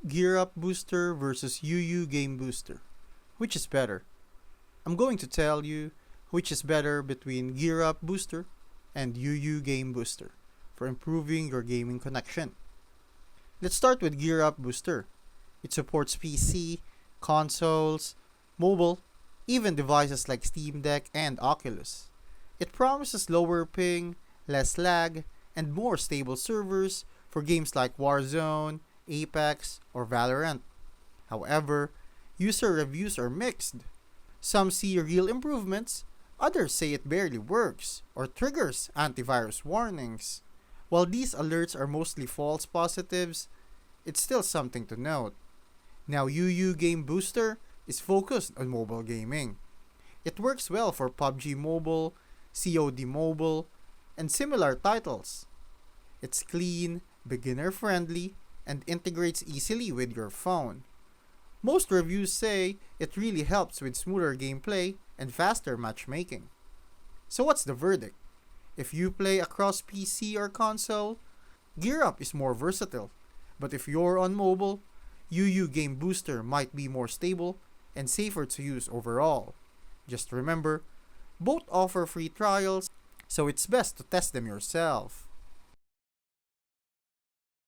GearUp Booster versus UU Game Booster. Which is better? I'm going to tell you which is better between GearUp Booster and UU Game Booster for improving your gaming connection. Let's start with GearUp Booster. It supports PC, consoles, mobile, even devices like Steam Deck and Oculus. It promises lower ping, less lag, and more stable servers for games like Warzone, Apex, or Valorant. However, user reviews are mixed. Some see real improvements, others say it barely works or triggers antivirus warnings. While these alerts are mostly false positives, it's still something to note. Now, UU Game Booster is focused on mobile gaming. It works well for PUBG Mobile, COD Mobile, and similar titles. It's clean, beginner friendly, and integrates easily with your phone. Most reviews say it really helps with smoother gameplay and faster matchmaking. So what's the verdict? If you play across PC or console, GearUp is more versatile. But if you're on mobile, UU Game Booster might be more stable and safer to use overall. Just remember, both offer free trials, so it's best to test them yourself.